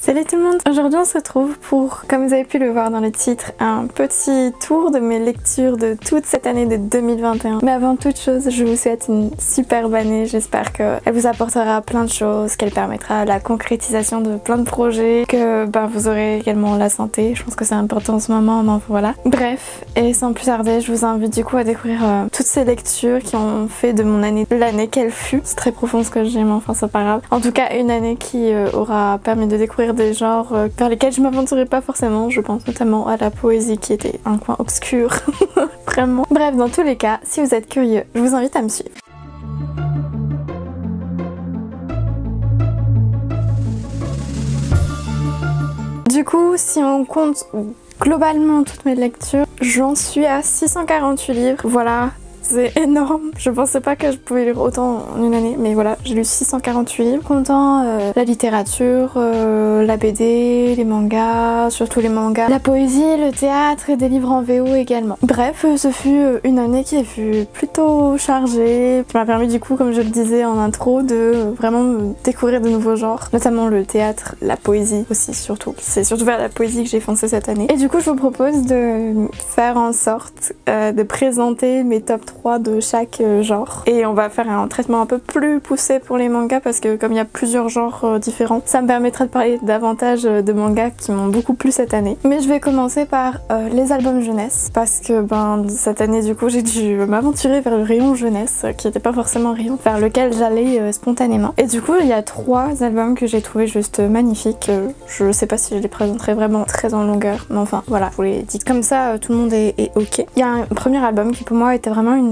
Salut tout le monde! Aujourd'hui on se retrouve pour, comme vous avez pu le voir dans le titre, un petit tour de mes lectures de toute cette année de 2021. Mais avant toute chose, je vous souhaite une superbe année. J'espère qu'elle vous apportera plein de choses, qu'elle permettra la concrétisation de plein de projets, que vous aurez également la santé. Je pense que c'est important en ce moment, mais voilà. Bref, et sans plus tarder, je vous invite du coup à découvrir toutes ces lectures qui ont fait de mon année l'année qu'elle fut. C'est très profond ce que j'ai, mais enfin c'est pas grave. En tout cas, une année qui aura permis de découvrir des genres vers lesquels je m'aventurais pas forcément. Je pense notamment à la poésie qui était un coin obscur. Vraiment. Bref, dans tous les cas, si vous êtes curieux, je vous invite à me suivre. Du coup, si on compte globalement toutes mes lectures, j'en suis à 648 livres. Voilà. C'est énorme, je pensais pas que je pouvais lire autant en une année, mais voilà, j'ai lu 648 livres, comptant la littérature, la BD, les mangas, surtout les mangas, la poésie, le théâtre et des livres en VO également. Bref, ce fut une année qui fut plutôt chargée, qui m'a permis du coup, comme je le disais en intro, de vraiment découvrir de nouveaux genres, notamment le théâtre, la poésie aussi surtout. C'est surtout vers la poésie que j'ai foncé cette année. Et du coup, je vous propose de faire en sorte de présenter mes top 3 de chaque genre, et on va faire un traitement un peu plus poussé pour les mangas parce que comme il y a plusieurs genres différents, ça me permettra de parler davantage de mangas qui m'ont beaucoup plu cette année. Mais je vais commencer par les albums jeunesse parce que cette année du coup j'ai dû m'aventurer vers le rayon jeunesse qui n'était pas forcément un rayon vers lequel j'allais spontanément, et du coup il y a 3 albums que j'ai trouvé juste magnifiques. Je sais pas si je les présenterai vraiment très en longueur, mais enfin voilà, je vous les dis comme ça, tout le monde est ok. Il y a un premier album qui pour moi était vraiment une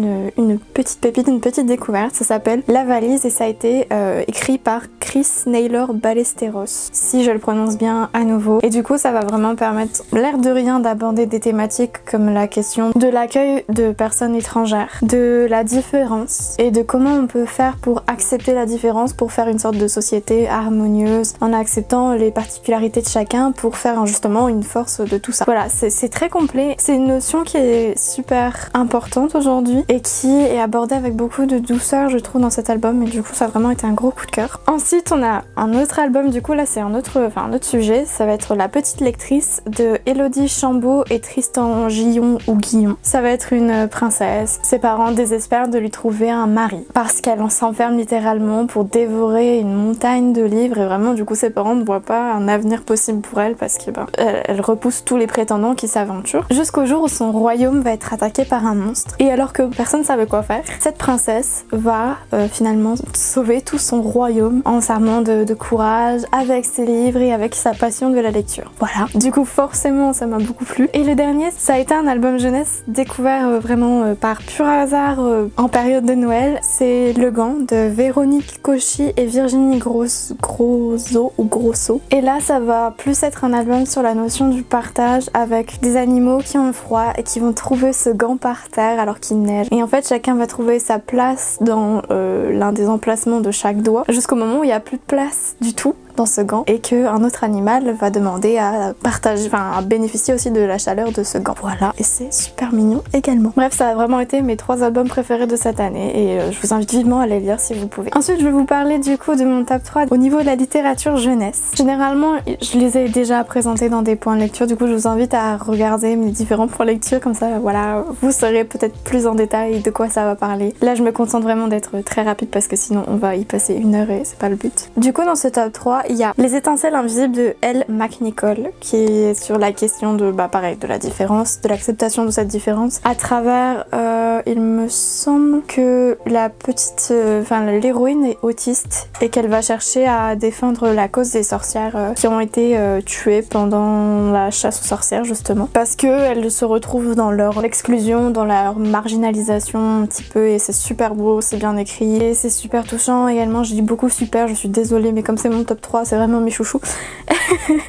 petite pépite, une petite découverte. Ça s'appelle La Valise et ça a été écrit par Chris Naylor Ballesteros, si je le prononce bien à nouveau. Et du coup ça va vraiment permettre, l'air de rien, d'aborder des thématiques comme la question de l'accueil de personnes étrangères, de la différence et de comment on peut faire pour accepter la différence, pour faire une sorte de société harmonieuse en acceptant les particularités de chacun pour faire justement une force de tout ça. Voilà, c'est très complet. C'est une notion qui est super importante aujourd'hui et qui est abordée avec beaucoup de douceur je trouve dans cet album, et du coup ça a vraiment été un gros coup de cœur. Ensuite on a un autre album, du coup là c'est un autre sujet, ça va être La Petite Lectrice de Élodie Chambaud et Tristan Gillon ou Guillon. Ça va être une princesse, ses parents désespèrent de lui trouver un mari parce qu'elle s'enferme littéralement pour dévorer une montagne de livres, et vraiment du coup ses parents ne voient pas un avenir possible pour elle parce que elle repousse tous les prétendants qui s'aventurent jusqu'au jour où son royaume va être attaqué par un monstre, et alors que personne ne savait quoi faire, cette princesse va finalement sauver tout son royaume en s'armant de courage avec ses livres et avec sa passion de la lecture. Voilà, du coup forcément ça m'a beaucoup plu. Et le dernier, ça a été un album jeunesse découvert vraiment par pur hasard en période de Noël. C'est Le Gant de Véronique Cauchy et Virginie Grosso. Et là ça va plus être un album sur la notion du partage, avec des animaux qui ont froid et qui vont trouver ce gant par terre alors qu'il neige. Et en fait chacun va trouver sa place dans l'un des emplacements de chaque doigt jusqu'au moment où il n'y a plus de place du tout dans ce gant et qu'un autre animal va demander à partager, à bénéficier aussi de la chaleur de ce gant. Voilà, et c'est super mignon également. Bref, ça a vraiment été mes 3 albums préférés de cette année, et je vous invite vivement à les lire si vous pouvez. Ensuite, je vais vous parler du coup de mon top 3 au niveau de la littérature jeunesse. Généralement, je les ai déjà présentés dans des points de lecture, du coup je vous invite à regarder mes différents points de lecture, comme ça voilà, vous saurez peut-être plus en détail de quoi ça va parler. Là, je me contente vraiment d'être très rapide parce que sinon on va y passer 1 heure et c'est pas le but. Du coup, dans ce top 3, il y a Les Étincelles Invisibles de Elle McNicol, qui est sur la question de, pareil, de la différence, de l'acceptation de cette différence, à travers, il me semble que la petite, l'héroïne est autiste et qu'elle va chercher à défendre la cause des sorcières qui ont été tuées pendant la chasse aux sorcières justement, parce que elles se retrouvent dans leur exclusion, dans leur marginalisation un petit peu, et c'est super beau, c'est bien écrit et c'est super touchant également. Je dis beaucoup super, je suis désolée, mais comme c'est mon top 3, c'est vraiment mes chouchous.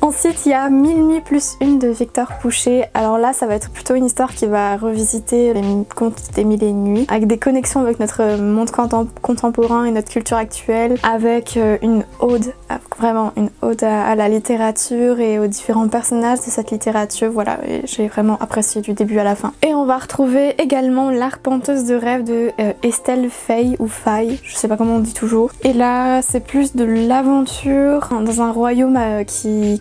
Ensuite il y a 1000 nuits plus une de Victor Pouchet. Alors là ça va être plutôt une histoire qui va revisiter les contes des mille et une nuits avec des connexions avec notre monde contemporain et notre culture actuelle, avec une ode, vraiment une ode à la littérature et aux différents personnages de cette littérature. Voilà, et j'ai vraiment apprécié du début à la fin. Et on va retrouver également L'Arpenteuse de rêve de Estelle Faye ou Faye, je sais pas comment on dit toujours. Et là c'est plus de l'aventure dans un royaume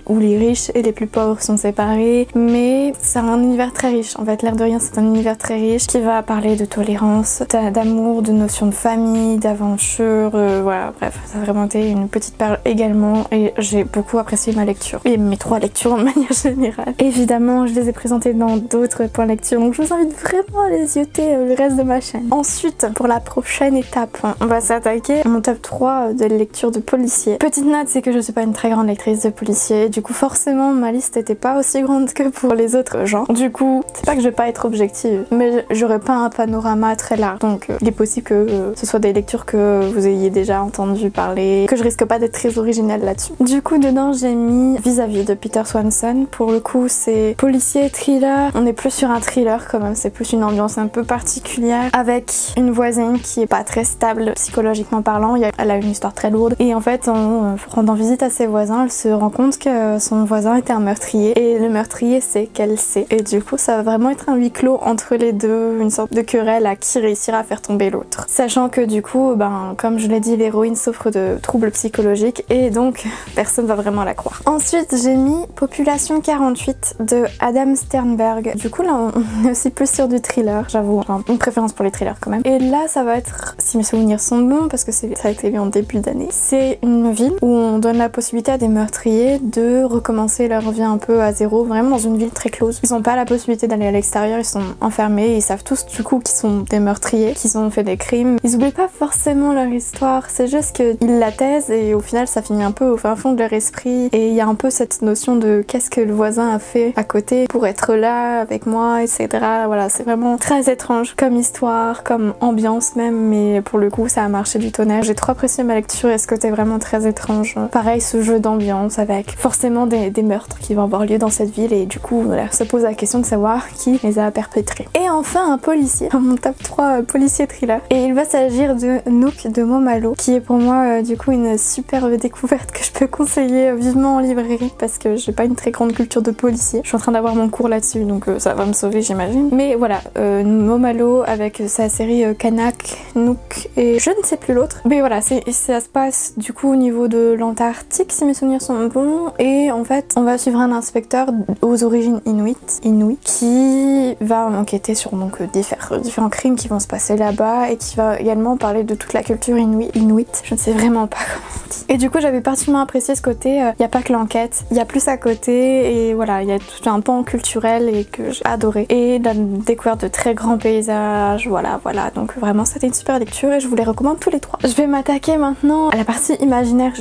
où les riches et les plus pauvres sont séparés, mais c'est un univers très riche. En fait, l'air de rien, c'est un univers très riche qui va parler de tolérance, d'amour, de notions de famille, d'aventure, voilà, bref, ça a vraiment été une petite perle également et j'ai beaucoup apprécié ma lecture et mes 3 lectures en manière générale. Évidemment, je les ai présentées dans d'autres points lecture, donc je vous invite vraiment à les zioter le reste de ma chaîne. Ensuite, pour la prochaine étape, on va s'attaquer à mon top 3 de lecture de policiers. Petite note, c'est que je suis pas une très grande lectrice de policiers, du coup forcément ma liste était pas aussi grande que pour les autres genres. Du coup, c'est pas que je vais pas être objective, mais j'aurais pas un panorama très large, donc il est possible que ce soit des lectures que vous ayez déjà entendu parler, que je risque pas d'être très originale là-dessus. Du coup, dedans j'ai mis Vis-à-vis de Peter Swanson. Pour le coup, c'est policier, thriller, on est plus sur un thriller quand même, c'est plus une ambiance un peu particulière avec une voisine qui est pas très stable psychologiquement parlant, elle a une histoire très lourde et en fait en rendant visite à ses voisins, elle se rend compte que son voisin était un meurtrier et le meurtrier c'est qu'elle sait, et du coup ça va vraiment être un huis clos entre les deux, une sorte de querelle à qui réussira à faire tomber l'autre, sachant que du coup comme je l'ai dit, l'héroïne souffre de troubles psychologiques et donc personne va vraiment la croire. Ensuite j'ai mis Population 48 de Adam Sternberg. Du coup là on est aussi plus sur du thriller, j'avoue, enfin, une préférence pour les thrillers quand même, et là ça va être, si mes souvenirs sont bons parce que ça a été lu en début d'année, c'est une ville où on donne la possibilité à des meurtriers de recommencer leur vie un peu à zéro, vraiment dans une ville très close. Ils n'ont pas la possibilité d'aller à l'extérieur, ils sont enfermés, ils savent tous du coup qu'ils sont des meurtriers, qu'ils ont fait des crimes. Ils oublient pas forcément leur histoire, c'est juste qu'ils la taisent et au final ça finit un peu au fin fond de leur esprit, et il y a un peu cette notion de qu'est-ce que le voisin a fait à côté pour être là avec moi, etc. Voilà, c'est vraiment très étrange comme histoire, comme ambiance même, mais pour le coup ça a marché du tonnerre. J'ai trop apprécié ma lecture et ce côté vraiment très étrange. Pareil, ce jeu d'ambiance avec forcément des meurtres qui vont avoir lieu dans cette ville et du coup voilà, se pose la question de savoir qui les a perpétrés. Et enfin un policier, mon top 3 policier thriller, et il va s'agir de Nook de Momalo, qui est pour moi du coup une superbe découverte que je peux conseiller vivement en librairie parce que j'ai pas une très grande culture de policier. Je suis en train d'avoir mon cours là-dessus donc ça va me sauver j'imagine. Mais voilà, Momalo avec sa série Kanak, Nook et je ne sais plus l'autre. Mais voilà, ça se passe du coup au niveau de l'Antarctique si mes souvenirs sont bons, et en fait on va suivre un inspecteur aux origines inuit qui va enquêter sur donc différents crimes qui vont se passer là-bas et qui va également parler de toute la culture inuit. Je ne sais vraiment pas comment on dit. Et du coup j'avais particulièrement apprécié ce côté, il n'y a pas que l'enquête, il y a plus à côté, et voilà, il y a tout un pan culturel et que j'ai adoré, et la découverte de très grands paysages, voilà, donc vraiment c'était une super lecture et je vous les recommande tous les 3. Je vais m'attaquer maintenant à la partie imaginaire.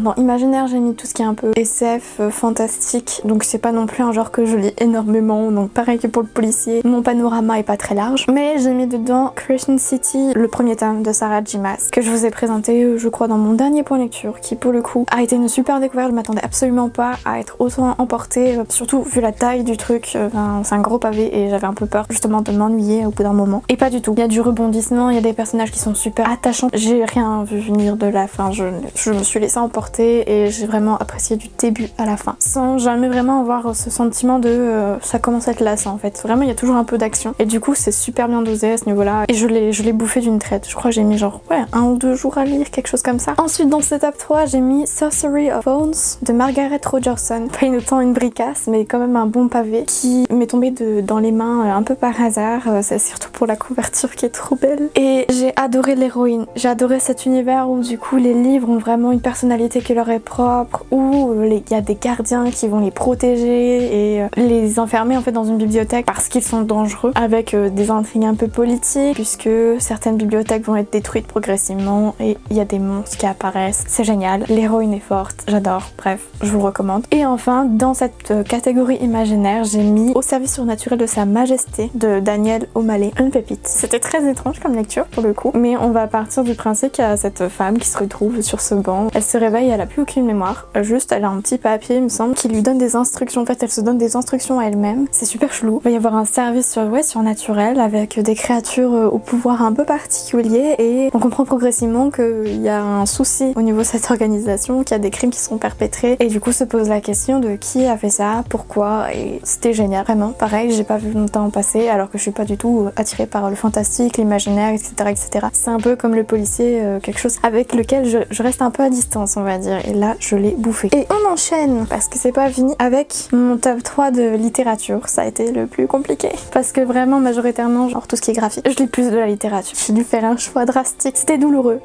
Dans imaginaire j'ai mis tout ce qui est un peu SF, fantastique, donc c'est pas non plus un genre que je lis énormément, donc pareil que pour le policier, mon panorama est pas très large, mais j'ai mis dedans Crescent City, le premier tome de Sarah J. Maas, que je vous ai présenté je crois dans mon dernier point lecture, qui pour le coup a été une super découverte. Je m'attendais absolument pas à être autant emportée, surtout vu la taille du truc, c'est un gros pavé et j'avais un peu peur justement de m'ennuyer au bout d'un moment, et pas du tout. Il y a du rebondissement, il y a des personnages qui sont super attachants, j'ai rien vu venir de la fin, je me suis laissée emporter et j'ai vraiment apprécié du début à la fin, sans jamais vraiment avoir ce sentiment de ça commence à être lassant en fait. Vraiment il y a toujours un peu d'action et du coup c'est super bien dosé à ce niveau là, et je l'ai bouffé d'une traite. Je crois que j'ai mis genre 1 ou 2 jours à lire, quelque chose comme ça. Ensuite dans ce top 3 j'ai mis Sorcery of Bones de Margaret Rogerson, pas autant une bricasse mais quand même un bon pavé qui m'est tombé dans les mains un peu par hasard, c'est surtout pour la couverture qui est trop belle, et j'ai adoré l'héroïne, j'ai adoré cet univers où du coup les livres ont vraiment une personnalité qui leur est propre, où il y a des gardiens qui vont les protéger et les enfermer en fait dans une bibliothèque parce qu'ils sont dangereux, avec des intrigues un peu politiques puisque certaines bibliothèques vont être détruites progressivement et il y a des monstres qui apparaissent. C'est génial, l'héroïne est forte, j'adore, bref, je vous le recommande. Et enfin dans cette catégorie imaginaire j'ai mis Au service surnaturel de sa majesté de Daniel O'Malley, une pépite. C'était très étrange comme lecture pour le coup, mais on va partir du principe qu'il y a cette femme qui se retrouve sur ce banc, elle se réveille, elle a plus aucune mémoire, juste elle a un petit papier il me semble qui lui donne des instructions, en fait elle se donne des instructions à elle-même, c'est super chelou. Il va y avoir un service surnaturel avec des créatures au pouvoir un peu particulier, et on comprend progressivement qu'il y a un souci au niveau de cette organisation, qu'il y a des crimes qui sont perpétrés, et du coup se pose la question de qui a fait ça, pourquoi, et c'était génial, vraiment. Pareil, j'ai pas vu mon temps passer alors que je suis pas du tout attirée par le fantastique, l'imaginaire, etc. C'est un peu comme le policier, quelque chose avec lequel je reste un peu à distance on va dire, et là je l'ai bouffé. Et on enchaîne, parce que c'est pas fini, avec mon top 3 de littérature. Ça a été le plus compliqué, parce que vraiment majoritairement, genre tout ce qui est graphique, je lis plus de la littérature. J'ai dû faire un choix drastique, c'était douloureux.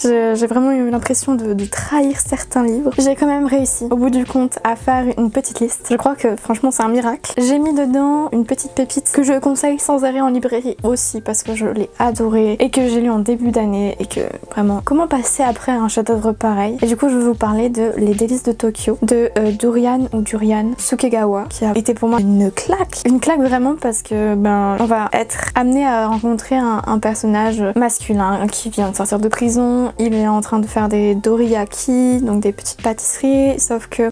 J'ai vraiment eu l'impression de trahir certains livres. J'ai quand même réussi, au bout du compte, à faire une petite liste. Je crois que franchement c'est un miracle. J'ai mis dedans une petite pépite que je conseille sans arrêt en librairie aussi, parce que je l'ai adoré et que j'ai lu en début d'année, et que vraiment, comment passer après un chef-d'œuvre pareil. Et du coup je vais vous parler de Les délices de Tokyo de Durian Sukegawa, qui a été pour moi une claque vraiment, parce que on va être amené à rencontrer un personnage masculin qui vient de sortir de prison. Il est en train de faire des doriyaki, donc des petites pâtisseries, sauf que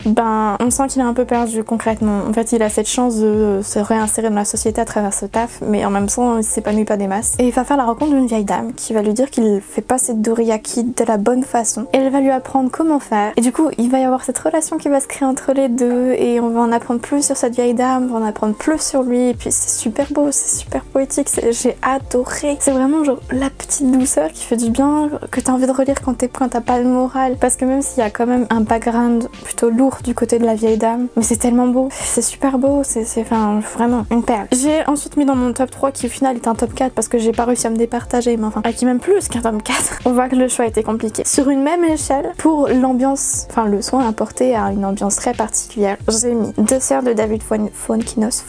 on sent qu'il est un peu perdu concrètement. En fait il a cette chance de se réinsérer dans la société à travers ce taf, mais en même temps il s'épanouit pas des masses, et il va faire la rencontre d'une vieille dame qui va lui dire qu'il fait pas ses doriyaki de la bonne façon, et elle va lui apprendre comment faire, et du coup il va y avoir cette relation qui va se créer entre les deux, et on va en apprendre plus sur cette vieille dame, on va en apprendre plus sur lui, et puis c'est super beau, c'est super poétique, j'ai adoré. C'est vraiment genre la petite douceur qui fait du bien, que t'as envie de relire quand t'as pas le moral, parce que même s'il y a quand même un background plutôt lourd du côté de la vieille dame, mais c'est tellement beau, c'est super beau, c'est enfin vraiment une perle. J'ai ensuite mis dans mon top 3 qui au final est un top 4 parce que j'ai pas réussi à me départager, mais enfin qui même plus qu'un top 4. On voit que le choix a été compliqué. Sur une même échelle, pour l'ambiance, enfin le soin apporté à une ambiance très particulière, j'ai mis Deux sœurs de David Fuenquinos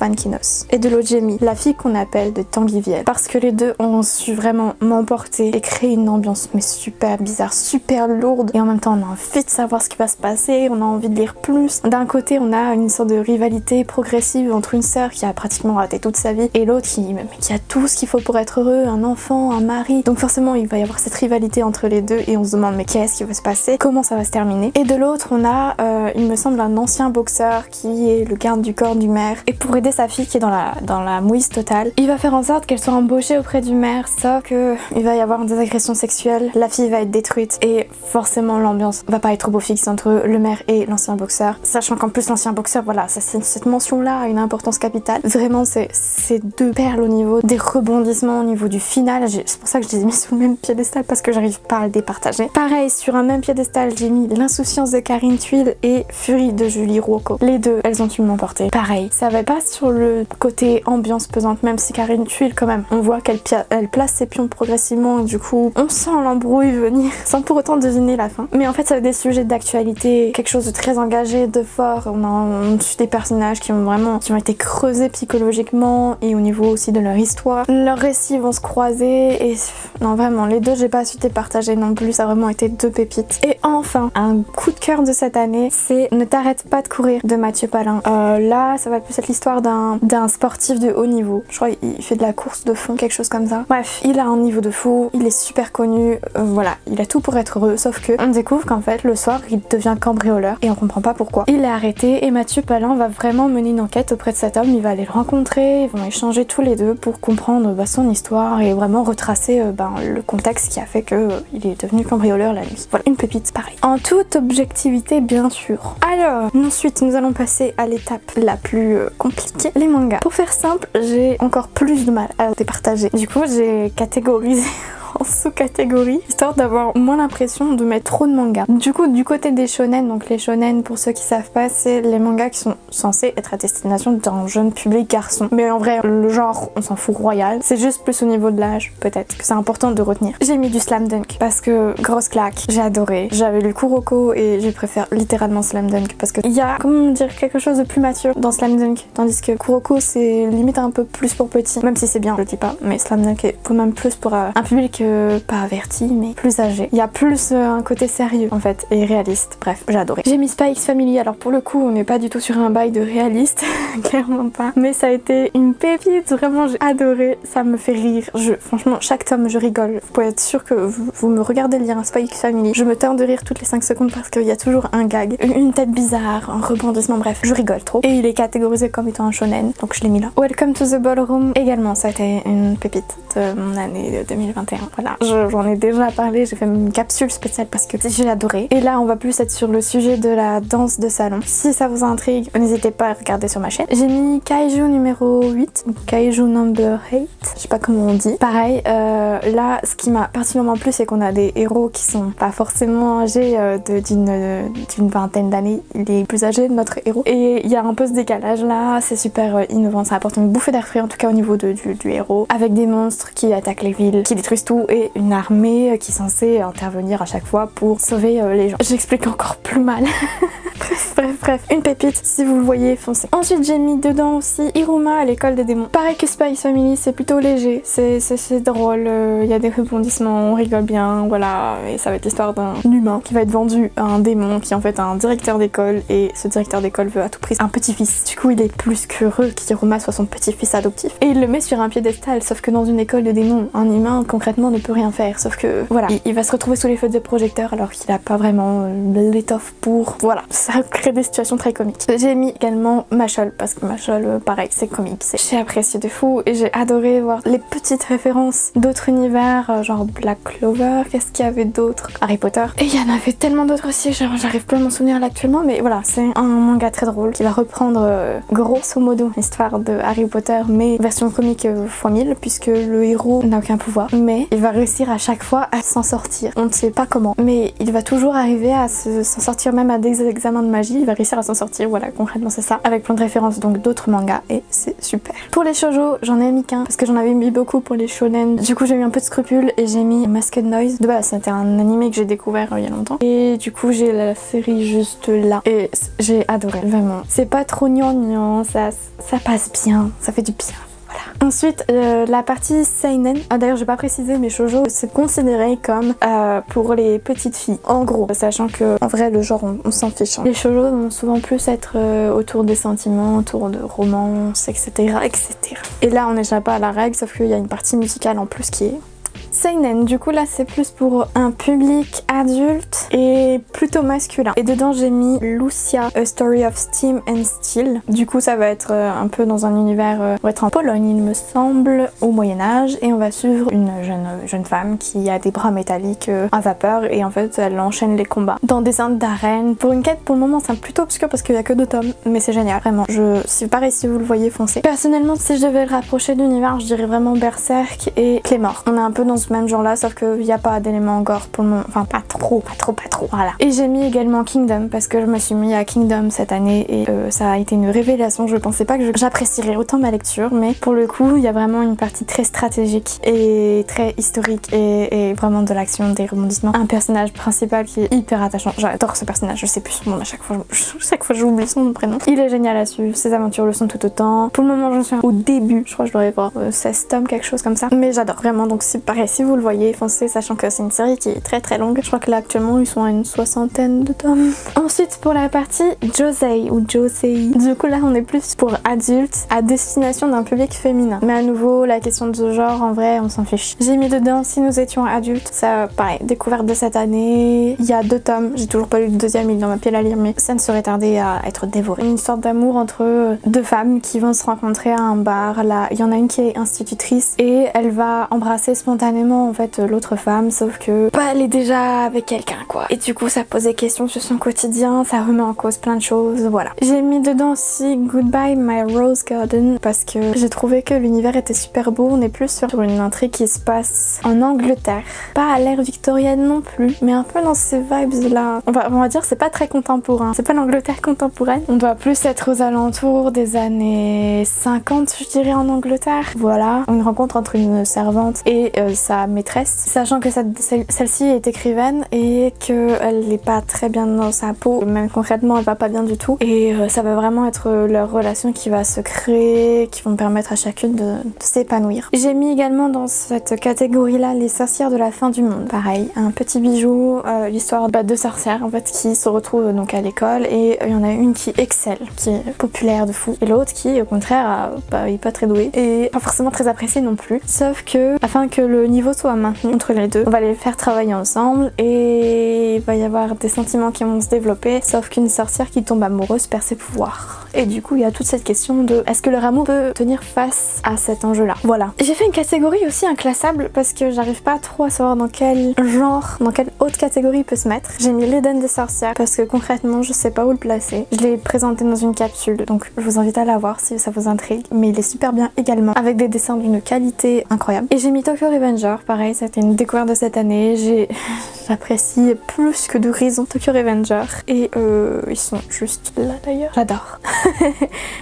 et de l'autre j'ai mis La fille qu'on appelle de Tanguy Viel, parce que les deux ont su vraiment m'emporter et créer une ambiance mais super bizarre, super lourde, et en même temps on a envie de savoir ce qui va se passer, on a envie de lire plus. D'un côté on a une sorte de rivalité progressive entre une sœur qui a pratiquement raté toute sa vie et l'autre qui a tout ce qu'il faut pour être heureux, un enfant, un mari, donc forcément il va y avoir cette rivalité entre les deux et on se demande mais qu'est-ce qui va se passer, comment ça va se terminer. Et de l'autre on a il me semble un ancien boxeur qui est le garde du corps du maire, et pour aider sa fille qui est dans la mouise totale, il va faire en sorte qu'elle soit embauchée auprès du maire, sauf que il va y avoir des agressions sexuelles, la fille va être détruite, et forcément l'ambiance va pas être au beau fixe entre le maire et l'ancien boxeur, sachant qu'en plus l'ancien boxeur, voilà, cette mention là a une importance capitale. Vraiment c'est deux perles au niveau des rebondissements, au niveau du final, c'est pour ça que je les ai mis sous le même piédestal, parce que j'arrive pas à le départager. Pareil, sur un même piédestal j'ai mis L'insouciance de Karine Thuil et Furie de Julie Ruoco. Les deux, elles ont dû m'emporter. Pareil, ça va pas sur le côté ambiance pesante, même si Karine Thuil quand même, on voit qu'elle place ses pions progressivement, et du coup on sent l'embrouille venir sans pour autant deviner la fin. Mais en fait ça a des sujets d'actualité, quelque chose de très engagé, de fort. On suit des personnages qui ont été creusés psychologiquement et au niveau aussi de leur histoire. Leurs récits vont se croiser, et non vraiment les deux j'ai pas su départager non plus, ça a vraiment été deux pépites. Et enfin, un coup de cœur de cette année, c'est Ne t'arrête pas de courir de Mathieu Palin. Là ça va plus être l'histoire d'un sportif de haut niveau, je crois il fait de la course de fond, quelque chose comme ça. Bref, il a un niveau de fou, il est super connu, voilà, il a tout pour être heureux, sauf que on découvre qu'en fait le soir il devient cambrioleur et on comprend pas pourquoi. Il est arrêté et Mathieu Palin va vraiment mener une enquête auprès de cet homme, il va aller le rencontrer, ils vont échanger tous les deux pour comprendre son histoire et vraiment retracer le contexte qui a fait que il est devenu cambrioleur la nuit. Voilà, une pépite pareil. En toute objectivité bien sûr. Alors, ensuite nous allons passer à l'étape la plus compliquée, les mangas. Pour faire simple, j'ai encore plus de mal à départager. Du coup j'ai catégorisé en sous-catégories, histoire d'avoir moins l'impression de mettre trop de mangas. Du coup, du côté des shonen, donc les shonen pour ceux qui savent pas, c'est les mangas qui sont censés être à destination d'un jeune public garçon. Mais en vrai, le genre, on s'en fout royal. C'est juste plus au niveau de l'âge, peut-être, que c'est important de retenir. J'ai mis du Slam Dunk parce que grosse claque, j'ai adoré. J'avais lu Kuroko et je préfère littéralement Slam Dunk parce que il y a, comment dire, quelque chose de plus mature dans Slam Dunk, tandis que Kuroko c'est limite un peu plus pour petit, même si c'est bien, je le dis pas, mais Slam Dunk est quand même plus pour un public pas averti mais plus âgé. Il y a plus un côté sérieux en fait et réaliste. Bref, j'ai adoré. J'ai mis Spy X Family, alors pour le coup on n'est pas du tout sur un bail de réaliste, clairement pas, mais ça a été une pépite, vraiment j'ai adoré, ça me fait rire. Franchement chaque tome je rigole. Vous pouvez être sûr que vous me regardez lire un Spy X Family, je me tords de rire toutes les 5 secondes parce qu'il y a toujours un gag, une tête bizarre, un rebondissement, bref, je rigole trop. Et il est catégorisé comme étant un shonen, donc je l'ai mis là. Welcome to the Ballroom également, ça a été une pépite de mon année 2021. Voilà. voilà, j'en ai déjà parlé, j'ai fait une capsule spéciale parce que j'ai adoré. Et là on va plus être sur le sujet de la danse de salon. Si ça vous intrigue, n'hésitez pas à regarder sur ma chaîne. J'ai mis Kaiju numéro 8, ou Kaiju number 8, je sais pas comment on dit. Pareil, là ce qui m'a particulièrement plu, c'est qu'on a des héros qui sont pas forcément âgés d'une vingtaine d'années, les plus âgés de notre héros. Et il y a un peu ce décalage là, c'est super innovant, ça apporte une bouffée d'air frais en tout cas au niveau du héros, avec des monstres qui attaquent les villes, qui détruisent tout, et une armée qui est censée intervenir à chaque fois pour sauver les gens. J'explique encore plus mal. Bref, une pépite, si vous le voyez, foncez. Ensuite j'ai mis dedans aussi Iruma à l'école des démons. Pareil que Spy Family, c'est plutôt léger, c'est drôle, il y a des rebondissements, on rigole bien, voilà, et ça va être l'histoire d'un humain qui va être vendu à un démon qui est en fait un directeur d'école, et ce directeur d'école veut à tout prix un petit-fils. Du coup il est plus qu'heureux qu'Iruma soit son petit-fils adoptif, et il le met sur un piédestal, sauf que dans une école de démons, un humain concrètement ne peut rien faire, sauf que voilà, il va se retrouver sous les feux de projecteurs alors qu'il a pas vraiment l'étoffe pour, voilà, ça crée des situations très comiques. J'ai mis également Mashle parce que Mashle, pareil, c'est comique, j'ai apprécié de fou et j'ai adoré voir les petites références d'autres univers, genre Black Clover, qu'est-ce qu'il y avait d'autre, Harry Potter, et il y en avait tellement d'autres aussi, j'arrive plus à m'en souvenir là actuellement, mais voilà, c'est un manga très drôle qui va reprendre grosso modo l'histoire de Harry Potter, mais version comique x 1000, puisque le héros n'a aucun pouvoir, mais il va réussir à chaque fois à s'en sortir. On ne sait pas comment, mais il va toujours arriver à s'en sortir, même à des examens de magie, il va réussir à s'en sortir, voilà, concrètement c'est ça, avec plein de références donc d'autres mangas, et c'est super. Pour les shoujo, j'en ai mis qu'un, parce que j'en avais mis beaucoup pour les shonen, du coup j'ai eu un peu de scrupules et j'ai mis Masked Noise. De base c'était un animé que j'ai découvert il y a longtemps, et du coup j'ai la série juste là, et j'ai adoré, vraiment. C'est pas trop gnangnan, ça passe bien, ça fait du bien. Ensuite, la partie seinen, d'ailleurs j'ai pas précisé, mais shoujo c'est considéré comme pour les petites filles, en gros, sachant que en vrai le genre on s'en fiche. Les shoujo vont souvent plus être autour des sentiments, autour de romance, etc. Et là on n'échappe pas à la règle, sauf qu'il y a une partie musicale en plus qui est seinen. Du coup là c'est plus pour un public adulte et plutôt masculin. Et dedans j'ai mis Lucia, A Story of Steam and Steel. Du coup ça va être un peu dans un univers, on va être en Pologne il me semble, au Moyen-Âge, et on va suivre une jeune femme qui a des bras métalliques à vapeur, et en fait elle enchaîne les combats dans des centres d'arène. Pour une quête pour le moment c'est plutôt obscur parce qu'il y a que 2 tomes, mais c'est génial, vraiment. Si pareil, si vous le voyez, foncez. Personnellement si je devais le rapprocher de l'univers, je dirais vraiment Berserk et Claymore. On est un peu dans ce même genre là, sauf qu'il n'y a pas d'éléments gore pour le moment, enfin pas trop, voilà. Et j'ai mis également Kingdom parce que je me suis mis à Kingdom cette année, et ça a été une révélation. Je pensais pas que j'apprécierais autant ma lecture, mais pour le coup il y a vraiment une partie très stratégique et très historique, et vraiment de l'action, des rebondissements, un personnage principal qui est hyper attachant. J'adore ce personnage, je sais plus son nom, à chaque fois j'oublie son prénom. Il est génial à suivre, ses aventures le sont tout autant. Pour le moment j'en suis au début, je crois que je devrais voir 16 tomes, quelque chose comme ça, mais j'adore vraiment. Donc c'est pareil, si vous le voyez, foncez, sachant que c'est une série qui est très longue. Je crois que là actuellement ils sont à une 60aine de tomes. Ensuite pour la partie Josei ou Josei, du coup là on est plus pour adultes à destination d'un public féminin, mais à nouveau la question de genre en vrai on s'en fiche. J'ai mis dedans Si nous étions adultes, ça pareil, découverte de cette année, il y a 2 tomes, j'ai toujours pas lu le deuxième, il est dans ma pile à lire, mais ça ne serait tardé à être dévoré. Une sorte d'amour entre 2 femmes qui vont se rencontrer à un bar. Là il y en a une qui est institutrice et elle va embrasser spontanément en fait l'autre femme, sauf que bah, elle est déjà avec quelqu'un quoi, et du coup ça pose des questions sur son quotidien, ça remet en cause plein de choses, voilà. J'ai mis dedans aussi Goodbye My Rose Garden parce que j'ai trouvé que l'univers était super beau. On est plus sur une intrigue qui se passe en Angleterre, pas à l'ère victorienne non plus, mais un peu dans ces vibes là, on va dire c'est pas très contemporain, c'est pas l'Angleterre contemporaine, on doit plus être aux alentours des années 50 je dirais en Angleterre. Voilà, une rencontre entre une servante et sa maîtresse, sachant que celle-ci est écrivaine et qu'elle n'est pas très bien dans sa peau, même concrètement elle va pas bien du tout, et ça va vraiment être leur relation qui va se créer, qui vont permettre à chacune de s'épanouir. J'ai mis également dans cette catégorie là Les sorcières de la fin du monde, pareil, un petit bijou, l'histoire de sorcières en fait qui se retrouvent donc à l'école, et il y en a une qui excelle, qui est populaire de fou, et l'autre qui au contraire est pas très douée et pas forcément très appréciée non plus, sauf que afin que le niveau soit maintenu entre les deux. On va les faire travailler ensemble et il va y avoir des sentiments qui vont se développer, sauf qu'une sorcière qui tombe amoureuse perd ses pouvoirs. Et du coup il y a toute cette question de est-ce que leur amour peut tenir face à cet enjeu là. Voilà. J'ai fait une catégorie aussi inclassable parce que j'arrive pas trop à savoir dans quel genre, dans quelle autre catégorie il peut se mettre. J'ai mis l'Éden des sorcières parce que concrètement je sais pas où le placer. Je l'ai présenté dans une capsule donc je vous invite à la voir si ça vous intrigue, mais il est super bien également avec des dessins d'une qualité incroyable. Et j'ai mis Tokyo Revenger, pareil c'était une découverte de cette année, j'apprécie plus que d'horizon Tokyo Revenger et ils sont juste là d'ailleurs, j'adore.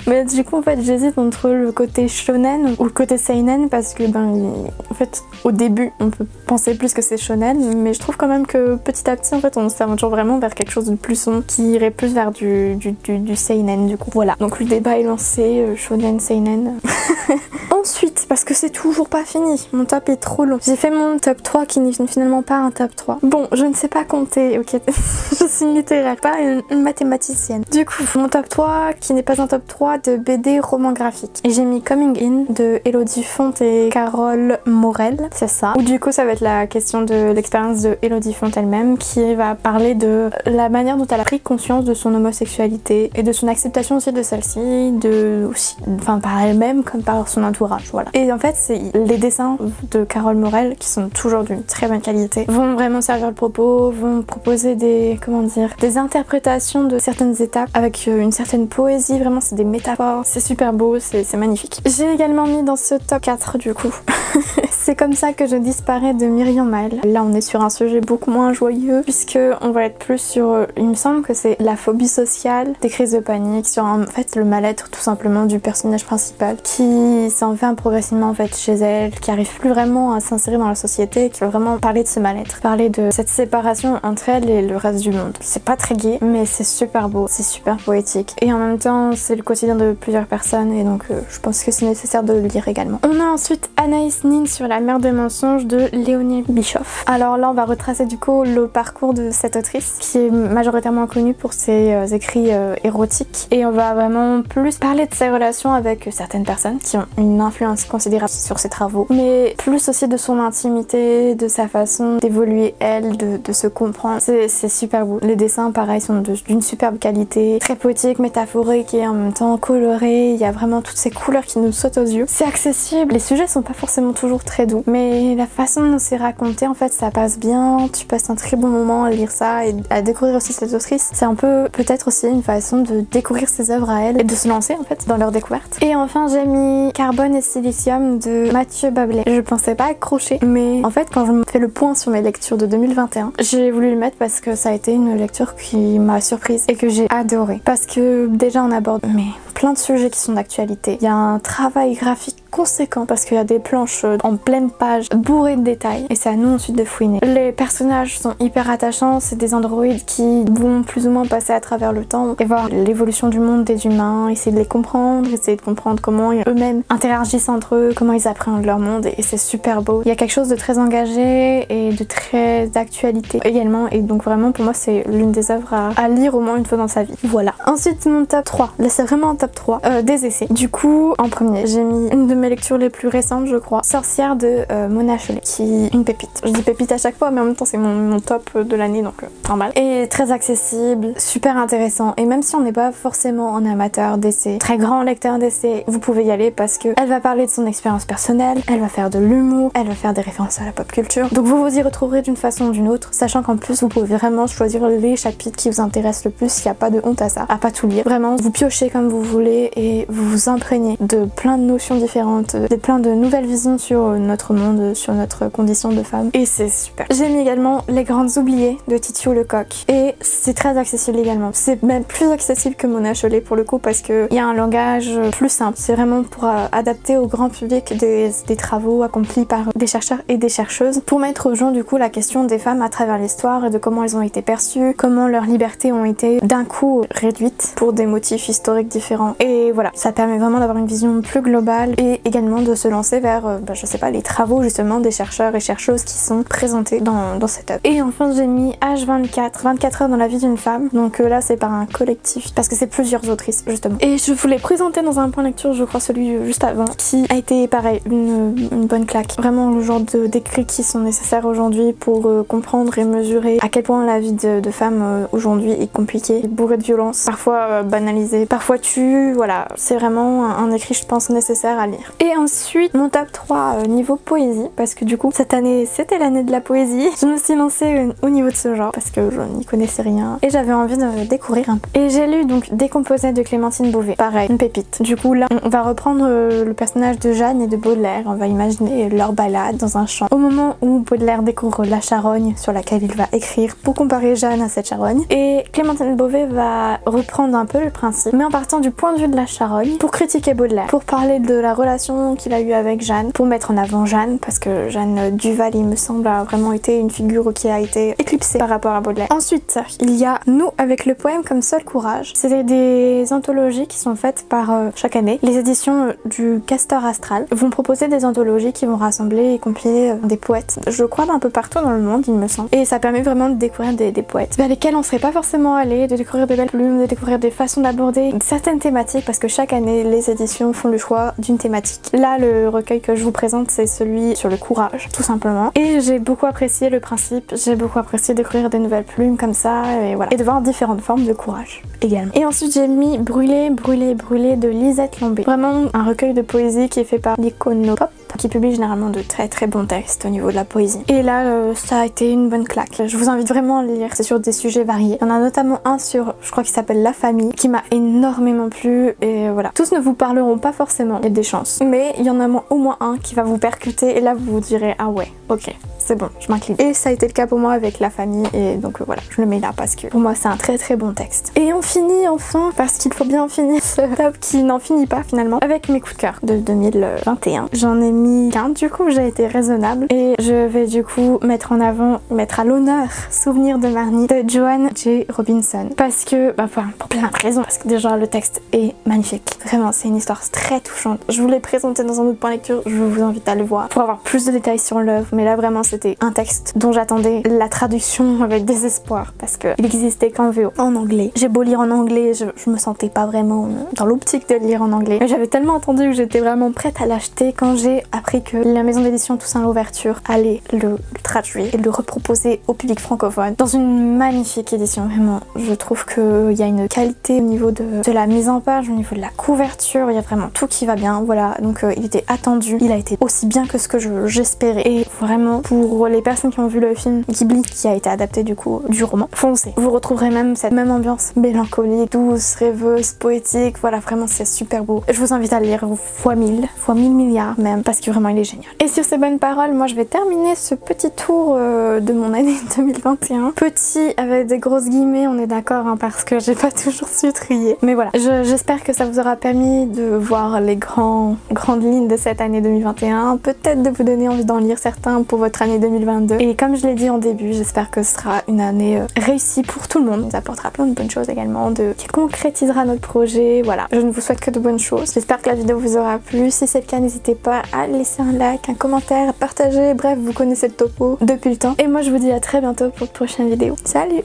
Mais du coup en fait j'hésite entre le côté shonen ou le côté seinen parce que en fait au début on peut penser plus que c'est shonen, mais je trouve quand même que petit à petit en fait on s'aventure vraiment vers quelque chose de plus sombre qui irait plus vers du seinen du coup. Voilà, donc le débat est lancé, shonen, seinen. Ensuite, parce que c'est toujours pas fini, mon top est trop long. J'ai fait mon top 3 qui n'est finalement pas un top 3. Bon, je ne sais pas compter, ok. Je suis une littéraire, pas une mathématicienne. Du coup, mon top 3 qui n'est pas un top 3 de BD roman graphique. Et j'ai mis Coming In de Elodie Font et Carole Morel, c'est ça. Ou du coup ça va être la question de l'expérience de Elodie Font elle-même qui va parler de la manière dont elle a pris conscience de son homosexualité et de son acceptation aussi de celle-ci, enfin par elle-même comme par son entourage, voilà. Et en fait c'est les dessins de Carole Morel qui sont toujours d'une très bonne qualité, vont vraiment servir le propos, vont proposer des interprétations de certaines étapes avec une certaine poésie, vraiment c'est des métaphores, c'est super beau, c'est magnifique. J'ai également mis dans ce top 4 du coup C'est comme ça que je disparais de Myriam Mael. Là on est sur un sujet beaucoup moins joyeux puisque on va être plus sur, il me semble que c'est la phobie sociale, des crises de panique, sur en fait le mal-être tout simplement du personnage principal qui s'enferme progressivement en fait chez elle, qui arrive plus vraiment à s'insérer dans la société, qui veut vraiment parler de ce mal-être, parler de cette séparation entre elle et le reste du monde. C'est pas très gai mais c'est super beau, c'est super poétique et en même temps c'est le quotidien de plusieurs personnes et donc je pense que c'est nécessaire de le lire également. On a ensuite Anaïs Nin sur La mère des mensonges de Léonie Bischoff. Alors là on va retracer du coup le parcours de cette autrice qui est majoritairement connue pour ses écrits érotiques et on va vraiment plus parler de ses relations avec certaines personnes qui ont une influence considérable sur ses travaux, mais plus aussi de son intimité, de sa façon d'évoluer elle, de se comprendre. C'est super beau. Les dessins pareil sont d'une superbe qualité, très poétique, métaphorique et en même temps coloré. Il y a vraiment toutes ces couleurs qui nous sautent aux yeux. C'est accessible, les sujets sont pas forcément toujours très doux, mais la façon dont c'est raconté en fait ça passe bien, tu passes un très bon moment à lire ça et à découvrir aussi cette autrice. C'est un peu peut-être aussi une façon de découvrir ses œuvres à elle et de se lancer en fait dans leur découverte. Et enfin j'ai mis Carbone et Silicium de Mathieu Bablet. Je pensais pas accrocher, mais en fait quand je me fais le point sur mes lectures de 2021, j'ai voulu le mettre parce que ça a été une lecture qui m'a surprise et que j'ai adoré. Parce que déjà on aborde plein de sujets qui sont d'actualité. Il y a un travail graphique conséquent parce qu'il y a des planches en pleine page bourrées de détails et c'est à nous ensuite de fouiner. Les personnages sont hyper attachants, c'est des androïdes qui vont plus ou moins passer à travers le temps et voir l'évolution du monde des humains, essayer de les comprendre, essayer de comprendre comment eux-mêmes interagissent entre eux, comment ils appréhendent leur monde et c'est super beau. Il y a quelque chose de très engagé et de très d'actualité également et donc vraiment pour moi c'est l'une des œuvres à lire au moins une fois dans sa vie. Voilà. Ensuite mon top 3, là c'est vraiment un top 3 des essais. Du coup en premier j'ai mis une de mes lectures les plus récentes je crois, Sorcière de Mona Chollet, qui est une pépite. Je dis pépite à chaque fois mais en même temps c'est mon top de l'année donc normal. Et très accessible, super intéressant et même si on n'est pas forcément un amateur d'essais, très grand lecteur d'essais, vous pouvez y aller parce que elle va parler de son expérience personnelle, elle va faire de l'humour, elle va faire des références à la pop culture, donc vous vous y retrouverez d'une façon ou d'une autre, sachant qu'en plus vous pouvez vraiment choisir les chapitres qui vous intéressent le plus, il n'y a pas de honte à ça, à pas tout lire. Vraiment vous piochez comme vous voulez et vous vous imprégnez de plein de notions différentes, de plein de nouvelles visions sur notre monde, sur notre condition de femme et c'est super. J'ai mis également Les Grandes Oubliées de Titiou Lecoq et c'est très accessible également. C'est même plus accessible que Mona Chollet pour le coup parce qu'il y a un langage plus simple. C'est vraiment pour adapter au grand public des travaux accomplis par des chercheurs et des chercheuses pour mettre aux gens du coup la question des femmes à travers l'histoire et de comment elles ont été perçues, comment leurs libertés ont été d'un coup réduites pour des motifs historiques différents. Et voilà, ça permet vraiment d'avoir une vision plus globale et et également de se lancer vers, je sais pas, les travaux justement des chercheurs et chercheuses qui sont présentés dans cette œuvre. Et enfin j'ai mis H24, 24 heures dans la vie d'une femme, donc là c'est par un collectif parce que c'est plusieurs autrices justement. Et je vous l'ai présenté dans un point lecture, je crois celui juste avant, qui a été pareil, une bonne claque. Vraiment le genre d'écrits qui sont nécessaires aujourd'hui pour comprendre et mesurer à quel point la vie de femme aujourd'hui est compliquée, bourrée de violence, parfois banalisée, parfois tue, voilà. C'est vraiment un écrit je pense nécessaire à lire. Et ensuite mon top 3 niveau poésie, parce que du coup cette année c'était l'année de la poésie. Je me suis lancée au niveau de ce genre parce que je n'y connaissais rien et j'avais envie de découvrir un peu. Et j'ai lu donc Décomposé de Clémentine Beauvais, pareil, une pépite. Du coup là on va reprendre le personnage de Jeanne et de Baudelaire, on va imaginer leur balade dans un champ. Au moment où Baudelaire découvre la charogne sur laquelle il va écrire pour comparer Jeanne à cette charogne, et Clémentine Beauvais va reprendre un peu le principe mais en partant du point de vue de la charogne pour critiquer Baudelaire, pour parler de la relation qu'il a eue avec Jeanne, pour mettre en avant Jeanne parce que Jeanne Duval il me semble a vraiment été une figure qui a été éclipsée par rapport à Baudelaire. Ensuite il y a Nous avec le poème comme seul courage. C'est des anthologies qui sont faites par chaque année. Les éditions du Castor Astral vont proposer des anthologies qui vont rassembler et compiler des poètes, je crois d'un peu partout dans le monde il me semble, et ça permet vraiment de découvrir des poètes vers lesquels on serait pas forcément allé, de découvrir de belles plumes, de découvrir des façons d'aborder certaines thématiques parce que chaque année les éditions font le choix d'une thématique. Là le recueil que je vous présente c'est celui sur le courage tout simplement, et j'ai beaucoup apprécié le principe, j'ai beaucoup apprécié découvrir des nouvelles plumes comme ça et voilà, et de voir différentes formes de courage également. Et ensuite j'ai mis Brûler, brûler, brûler de Lisette Lambé, vraiment un recueil de poésie qui est fait par l'Iconopop, qui publie généralement de très bons textes au niveau de la poésie. Et là ça a été une bonne claque. Je vous invite vraiment à le lire, c'est sur des sujets variés. Il y en a notamment un sur, je crois qu'il s'appelle La famille, qui m'a énormément plu et voilà. Tous ne vous parleront pas forcément, il y a des chances, mais il y en a au moins un qui va vous percuter et là vous vous direz ah ouais, ok, c'est bon, je m'incline. Et ça a été le cas pour moi avec La famille et donc voilà, je le mets là parce que pour moi c'est un très bon texte. Et on finit enfin, parce qu'il faut bien finir ce top qui n'en finit pas finalement, avec mes coups de cœur de 2021. J'en ai mis 15, du coup j'ai été raisonnable et je vais du coup mettre en avant, mettre à l'honneur Souvenir de Marnie de Joanne J. Robinson, parce que, pour plein de raisons, parce que déjà le texte est magnifique, vraiment c'est une histoire très touchante. Je vous l'ai présenté dans un autre point lecture, je vous invite à le voir pour avoir plus de détails sur l'œuvre, mais là vraiment c'était un texte dont j'attendais la traduction avec désespoir parce que il existait qu'en VO, en anglais. J'ai beau lire en anglais, je me sentais pas vraiment dans l'optique de lire en anglais, mais j'avais tellement entendu que j'étais vraiment prête à l'acheter quand j'ai appris que la maison d'édition Toussaint Louverture allait le traduire et le reproposer au public francophone dans une magnifique édition. Vraiment, je trouve qu'il y a une qualité au niveau de la mise en page, au niveau de la couverture, il y a vraiment tout qui va bien, voilà. Donc il était attendu, il a été aussi bien que ce que j'espérais, et vraiment pour les personnes qui ont vu le film Ghibli qui a été adapté du coup du roman, foncez, vous retrouverez même cette même ambiance mélancolique, douce, rêveuse, poétique, voilà, vraiment c'est super beau. Je vous invite à le lire fois 1000 milliards même, parce que vraiment il est génial. Et sur ces bonnes paroles, moi je vais terminer ce petit tour de mon année 2021. Petit avec des grosses guillemets, on est d'accord, hein, parce que j'ai pas toujours su trier. Mais voilà, j'espère que ça vous aura permis de voir les grandes lignes de cette année 2021, peut-être de vous donner envie d'en lire certains pour votre année 2022. Et comme je l'ai dit en début, j'espère que ce sera une année réussie pour tout le monde. Il nous apportera plein de bonnes choses également, qui concrétisera notre projet. Voilà, je ne vous souhaite que de bonnes choses. J'espère que la vidéo vous aura plu. Si c'est le cas, n'hésitez pas à laisser un like, un commentaire, à partager. Bref, vous connaissez le topo depuis le temps. Et moi, je vous dis à très bientôt pour de prochaines vidéos. Salut!